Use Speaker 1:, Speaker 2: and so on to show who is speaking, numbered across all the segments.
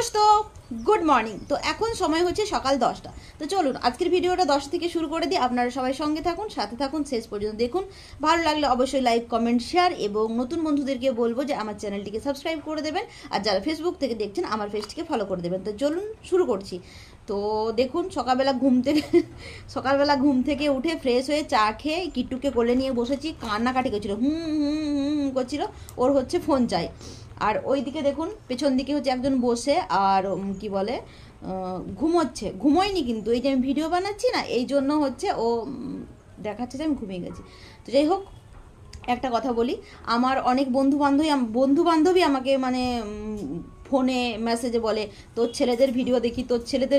Speaker 1: दोस्तों good morning. तो এখন সময় হচ্ছে সকাল 10টা। তো চলুন আজকের ভিডিওটা 10 থেকে শুরু করে দিই। আপনারা সবাই সঙ্গে থাকুন, সাথে থাকুন, শেষ পর্যন্ত দেখুন। ভালো লাগলে অবশ্যই লাইক, কমেন্ট, শেয়ার এবং নতুন বন্ধুদেরকে বলবো যে আমার চ্যানেলটিকে সাবস্ক্রাইব করে দেবেন। আর যারা ফেসবুক থেকে দেখছেন আমার পেজটিকে ফলো করে দেবেন। তো চলুন শুরু করছি। তো দেখুন সকালবেলা ঘুম থেকে উঠে ফ্রেশ হয়ে চা খেয়ে কিট্টুকে কোলে নিয়ে বসেছি। কান্নাকাটি করছিল, হুম করছিল, ওর হচ্ছে ফোন চাই। আর ওইদিকে দেখুন পেছন দিকে হচ্ছে একজন বসে আর কি বলে ঘুমোচ্ছে। ঘুমোয়নি কিন্তু, এই যে আমি ভিডিও বানাচ্ছি না এই জন্য হচ্ছে ও দেখাচ্ছে যে আমি ঘুমিয়ে গেছি। তো যাই হোক, একটা কথা বলি, আমার অনেক বন্ধু বান্ধবী আমাকে মানে ফোনে মেসেজে বলে তোর ছেলেদের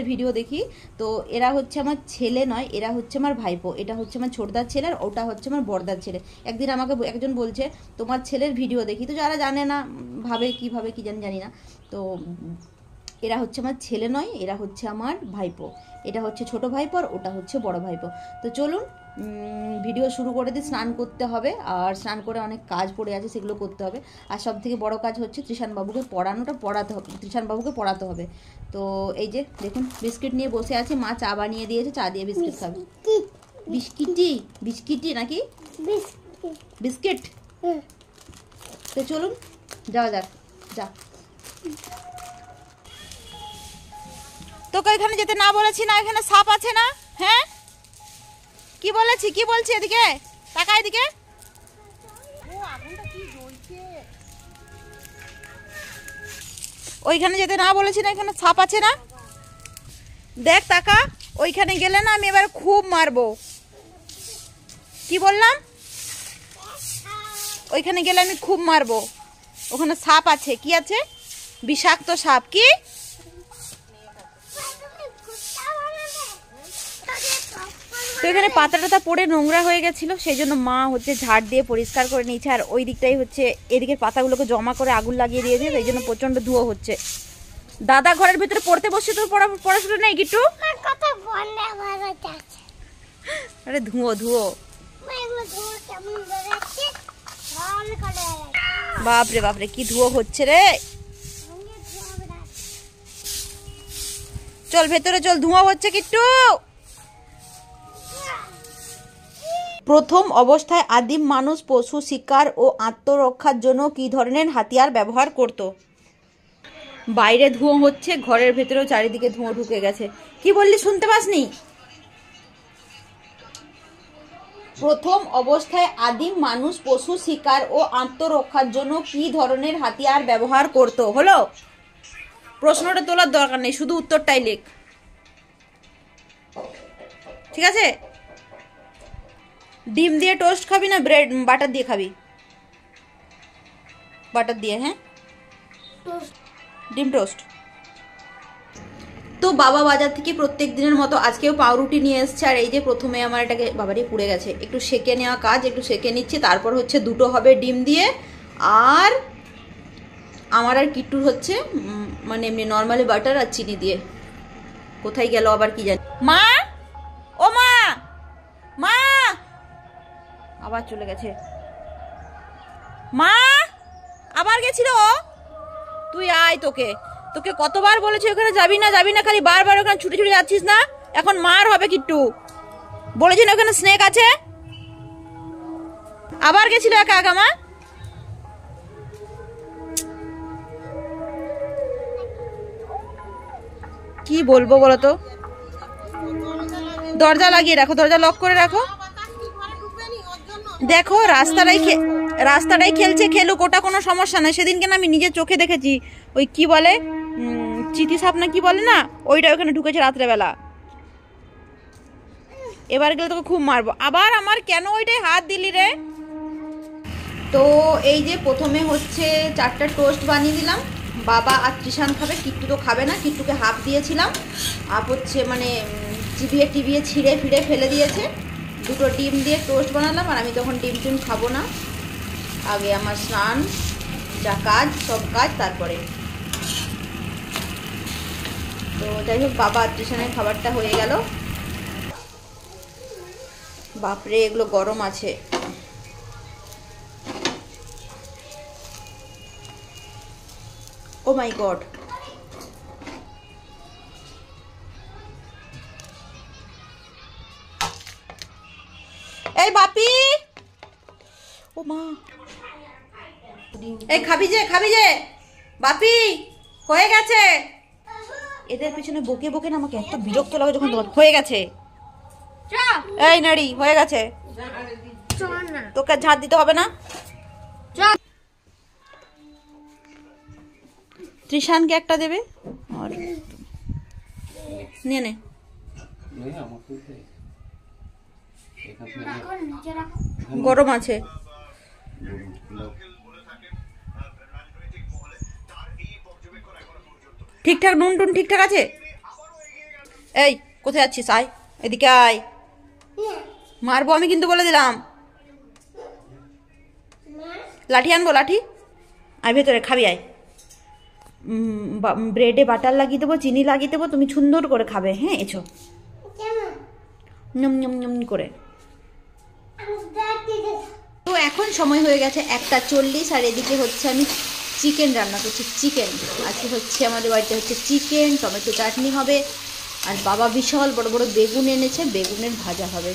Speaker 1: ভিডিও দেখি। তো এরা হচ্ছে আমার ছেলে নয়, এরা হচ্ছে আমার ভাইপো। এটা হচ্ছে আমার ছোটদার ছেলে আর ওটা হচ্ছে আমার বড়দার ছেলে। একদিন আমাকে একজন বলছে তোমার ছেলের ভিডিও দেখি। তো যারা জানে না ভাবে কি জানি না। তো এরা হচ্ছে আমার ছেলে নয়, এরা হচ্ছে আমার ভাইপো। এটা হচ্ছে ছোট ভাইপো আর ওটা হচ্ছে বড় ভাইপো। তো চলুন ভিডিও শুরু করে দিই। স্নান করতে হবে, আর স্নান করে অনেক কাজ পড়ে আছে, সেগুলো করতে হবে। আর সব থেকে বড় কাজ হচ্ছে ত্রিশানবাবুকে পড়াতে হবে। তো এই যে দেখুন বিস্কিট নিয়ে বসে আছে, মা চা বানিয়ে দিয়েছে, চা দিয়ে বিস্কিট খাবে। বিস্কিটি নাকি বিস্কিট। তো চলুন যাওয়া যাক। তোকে এখানে যেতে না বলেছি না? এখানে সাপ আছে না? হ্যাঁ কি বলছি এদিকে টাকা, এদিকে। ওইখানে যেতে না বলেছি না? এখানে সাপ আছে না? দেখ টাকা, ওইখানে গেলে না আমি এবার খুব মারবো। কি বললাম? ওইখানে গেলে আমি খুব মারবো। ওখানে সাপ আছে। কি আছে? বিষাক্ত সাপ। কি তো এখানে পাতা পড়ে নোংরা হয়ে গেছিলো, সেই জন্য মা হচ্ছে ঝাড় দিয়ে পরিষ্কার করে নিয়েছে। আর ওই দিকটাই হচ্ছে এদিকের পাতাগুলোকে জমা করে আগুন লাগিয়ে দিয়েছে, সেই জন্য প্রচন্ড ধুয়ো হচ্ছে। দাদা ঘরের ভিতরে পড়তে বসছে, তোর পড়াশোনা নেই কিট্টু? আরে ধুয়ো বাপরে কি ধুয়ো হচ্ছে রে। চল ভেতরে চল, ধোঁয়া হচ্ছে কিট্টু। প্রথম অবস্থায় আদিম মানুষ পশু শিকার ও আত্মরক্ষার জন্য কি ধরনের হাতিয়ার ব্যবহার করত? বাইরে ধোঁয়া হচ্ছে, ঘরের ভেতরেও চারিদিকে ধোঁয়া ঢুকে গেছে। কি বললি শুনতে পাসনি? প্রথম অবস্থায় আদিম মানুষ পশু শিকার ও আত্মরক্ষার জন্য কি ধরনের হাতিয়ার ব্যবহার করত? হলো, প্রশ্নটা তোলার দরকার নেই, শুধু উত্তরটাই লেখ, ঠিক আছে? ডিম দিয়ে টোস্ট খাবি না বাটার দিয়ে খাবি? বাটার দিয়ে। হ্যাঁ, ডিম টোস্ট। তো বাবা বাজার থেকে প্রত্যেক দিনের মতো আজকেও পাউরুটি নিয়ে এসছে। আর এই যে প্রথমে আমার এটাকে বাবারই পুড়ে গেছে, একটু সেকে নেওয়া কাজ, একটু সেকে নিচ্ছে। তারপর হচ্ছে দুটো হবে ডিম দিয়ে, আর আমার আর কিট্টুর হচ্ছে মানে এমনি নর্মালি বাটার আর চিনি দিয়ে। কোথায় গেল আবার কি জানি। মা, ও মা, আবার চলে গেছে। মা আবার গেছিল। তুই আয়, তোকে কতবার বলেছি ওখানে যাবি না, খালি বারবার ওখানে ছুটে যাচ্ছিস না। এখন মার হবে কিট্টু, বলেছি না ওখানে স্নেক আছে। আবার গেছিল একা মা। কি বলবো বলো তো? দরজা লাগিয়ে রাখো, দরজা লক করে রাখো। দেখো রাস্তাটাই খেলছে, খেলুক, ওটা কোনো সমস্যা নয়। সেদিনকে না আমি নিজের চোখে দেখেছি, ওই কি বলে চিতি সাপ না কি বলে না, ওইটা ওখানে ঢুকেছে রাত্রেবেলা। এবার গেলে তোকে খুব মারবো। আবার আমার কেন ওইটাই হাত দিলি রে? তো এই যে প্রথমে হচ্ছে 4টা টোস্ট বানিয়ে দিলাম। বাবা আর ত্রিশান খাবে, কিট্টু তো খাবে না। কিট্টুকে হাফ দিয়েছিলাম, হাফ হচ্ছে মানে টিভিয়ে ছিঁড়ে ফিরে ফেলে দিয়েছে। দুটো ডিম দিয়ে টোস্ট বানালাম, আর আমি তখন ডিম খাবো না। আগে আমার স্নান, যা কাজ সব কাজ তারপরে। তো যাই হোক, বাবা আর ত্রিশানের খাবারটা হয়ে গেল। বাপরে এগুলো গরম আছে। ও মাই গড, এই বাপি, ও মা, এই খাবি যে বাপি, হয়ে গেছে। এদের পিছনে বকে বকে না আমাকে এত বিরক্ত লাগে যখন তোমার হয়ে গেছে। এই নারী হয়ে গেছে, তোকে ঝাড় দিতে হবে না। ত্রিশানকে একটা দেবে আর নিয়ে নে। গরম আছে। ঠিকঠাক নুন টুন ঠিকঠাক আছে? এই কোথায় যাচ্ছিস? আয় এদিকে আয়, মারবো আমি কিন্তু বলে দিলাম। লাঠি আনবো, লাঠি আয় ভেতরে, খাবি আয়। ব্রেডে বাটার লাগিয়ে দেবো, চিনি লাগিয়ে দেবো, তুমি সুন্দর করে খাবে। হ্যাঁ এছো নম নম নম করে। তো এখন সময় হয়ে গেছে 1:40, আর এদিকে হচ্ছে আমি চিকেন রান্না করছি। চিকেন আজকে হচ্ছে আমাদের বাড়িতে হচ্ছে চিকেন, টমেটো চাটনি হবে, আর বাবা বিশাল বড় বড় বেগুন এনেছে, বেগুনের ভাজা হবে।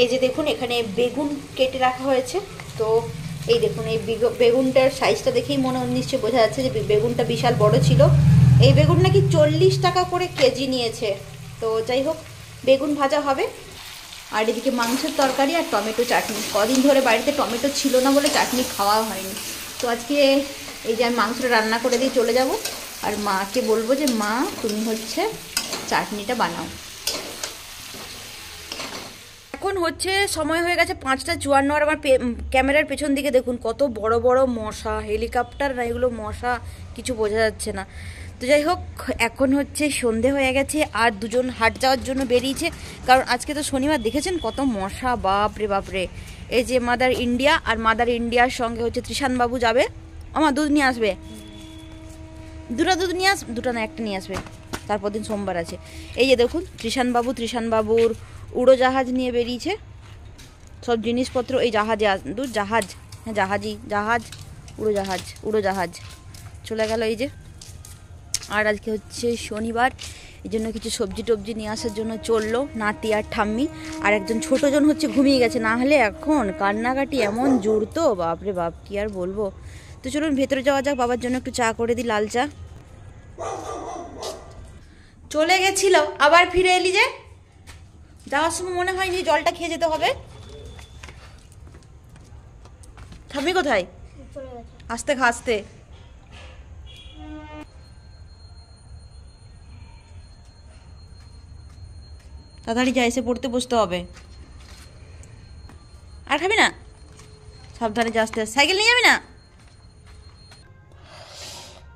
Speaker 1: এই যে দেখুন এখানে বেগুন কেটে রাখা হয়েছে। তো এই দেখুন এই বেগুনটার সাইজটা দেখেই মনে নিশ্চয়ই বোঝা যাচ্ছে যে বেগুনটা বিশাল বড় ছিল। এই বেগুন নাকি 40 টাকা করে কেজি নিয়েছে। তো যাই হোক, বেগুন ভাজা হবে, আর এদিকে মাংসের তরকারি আর টমেটো চাটনি। কদিন ধরে বাড়িতে টমেটো ছিল না বলে চাটনি খাওয়া হয়নি। তো আজকে এই যে আমি মাংসটা রান্না করে দিয়ে চলে যাব, আর মাকে বলবো যে মা তুমি হচ্ছে চাটনিটা বানাও। এখন হচ্ছে সময় হয়ে গেছে 5:54, আর আমার ক্যামেরার পেছন দিকে দেখুন কত বড় বড় মশা। হেলিকপ্টার না এগুলো, মশা কিছু বোঝা যাচ্ছে না। তো যাই হোক, এখন হচ্ছে সন্ধে হয়ে গেছে, আর দুজন হাট যাওয়ার জন্য বেরিয়েছে, কারণ আজকে তো শনিবার। দেখেছেন কত মশা, বাপরে বাপরে। এই যে মাদার ইন্ডিয়া, আর মাদার ইন্ডিয়ার সঙ্গে হচ্ছে ত্রিশানবাবু যাবে। আমার দুধ নিয়ে আসবে, দুটো দুধ নিয়ে দুটো না একটা নিয়ে আসবে, তারপর দিন সোমবার আছে। এই যে দেখুন ত্রিশানবাবুর উড়োজাহাজ নিয়ে বেরিয়েছে, সব জিনিসপত্র এই জাহাজে জাহাজ, হ্যাঁ জাহাজ, উড়োজাহাজ চলে গেল। এই যে, আর আজকে হচ্ছে শনিবার, এই জন্য কিছু সবজি টবজি নিয়ে আসার জন্য চললো নাতি আর ঠাম্মি। আর একজন ছোটোজন হচ্ছে ঘুমিয়ে গেছে, না হলে এখন কান্নাকাটি এমন জুড়তো, বাপরে বাপ, কি আর বলবো। তো চলুন ভেতরে যাওয়া যাক, বাবার জন্য একটু চা করে দিই, লাল চা। চলে গেছিল, আবার ফিরে এলি যে? যাওয়ার সময় মনে হয়নি জলটা খেয়ে যেতে হবে? ঠাম্মি কোথায়? আস্তে খা, আস্তে। তাড়াতাড়ি যা, এসে পড়তে বসতে হবে। আর খাবি না? সাবধানে যা, আস্তে। সাইকেল নিয়ে যাবি না?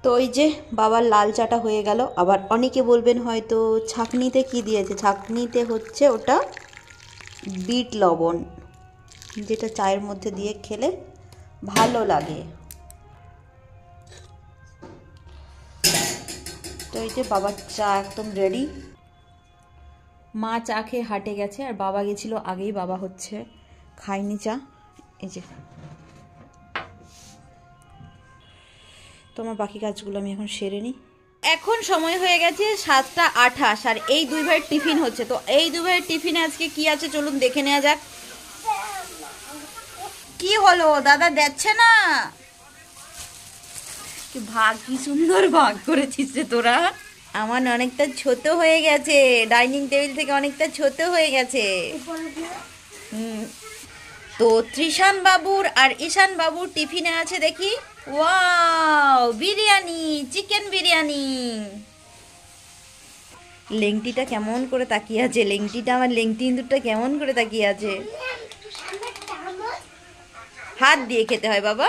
Speaker 1: তো ওই যে বাবার লাল চাটা হয়ে গেল। আবার অনেকে বলবেন হয়তো ছাঁকনিতে কি দিয়েছে, ছাঁকনিতে হচ্ছে ওটা বিট লবণ, যেটা চায়ের মধ্যে দিয়ে খেলে ভালো লাগে। তো এই যে বাবার চা একদম রেডি। মা চা খেয়ে হাটে গেছে, আর বাবা গেছিল আগেই, বাবা হচ্ছে খায়নি চা। এই যে তোমার বাকি কাজগুলো আমি এখন সেরে নিই। এখন সময় হয়ে গেছে 7:28, আর এই দুই ভাইয়ের টিফিন হচ্ছে। তো এই দুই ভাইয়ের টিফিনে আজকে কি আছে চলুন দেখে নেওয়া যাক। কি হলো দাদা, দেখছে না? কি ভাগ, কি সুন্দর ভাগ করেছিস রে তোরা। আমার অনেকটা ছোট হয়ে গেছে, ডাইনিং টেবিল থেকে অনেকটা ছোট হয়ে গেছে। তো ত্রিশান বাবুর আর ঈশান বাবুর টিফিনে আছে দেখি, ওয়াও, বিরিয়ানি, চিকেন বিরিয়ানি। লেংটিটা কেমন করে তাকিয়ে আছে, লেংটিটা, আমার লেংটি ইঁদুরটা কেমন করে তাকিয়ে আছে। হাত দিয়ে খেতে হয় বাবা।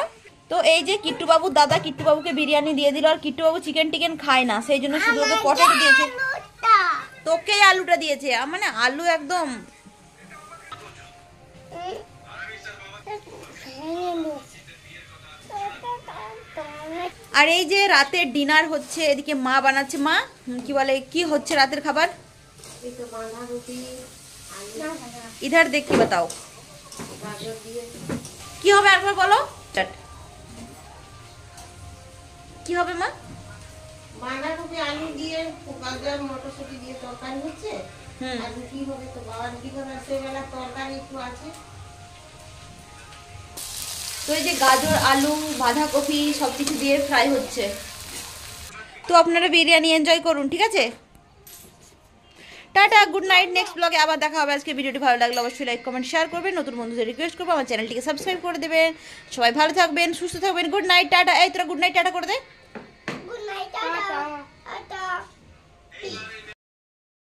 Speaker 1: তো এই যে কিট্টু বাবুর দাদা কিট্টু বাবুকে বিরিয়ানি দিয়ে দিল, আর কিট্টু বাবু চিকেন টিকেন খায় না, সেই জন্য শুধু ওকে পটেটো দিয়েছে। তোকেই আলুটা দিয়েছে, মানে আলু একদম। আর এই যে রাতের ডিনার হচ্ছে, এদিকে মা বানাচ্ছে। মা কি বলে, কি হচ্ছে রাতের খাবার? ইধার দেখ, কি বাতাও কি হবে, একবার বলো। কি হবে মা?
Speaker 2: বাঁধাকপি আলু দিয়ে গাজর মটরশুঁটি দিয়ে তরকারি হচ্ছে, আর রুটি হবে তো বাবা রুটি খাবে, সেবেলা তরকারি একটু আছে।
Speaker 1: তো এই যে গাজর আলু বাঁধাকপি সব কিছু দিয়ে ফ্রাই হচ্ছে। তো আপনারা বিরিয়ানি এনজয় করুন, ঠিক আছে? Tata, good night. নেক্সট ব্লগে আবার দেখা হবে। আজকে ভিডিওটি ভালো লাগলে অবশ্যই লাইক কমেন্ট শেয়ার করবেন, নতুন বন্ধুদের রিকোয়েস্ট করবো আমার চ্যানেলটিকে সাবস্ক্রাইব করে দেবেন। সবাই ভালো থাকবেন, সুস্থ থাকবেন। Good night, tata. এই তোরা গুড নাইট টাটা করে দে।
Speaker 2: Good night, tata.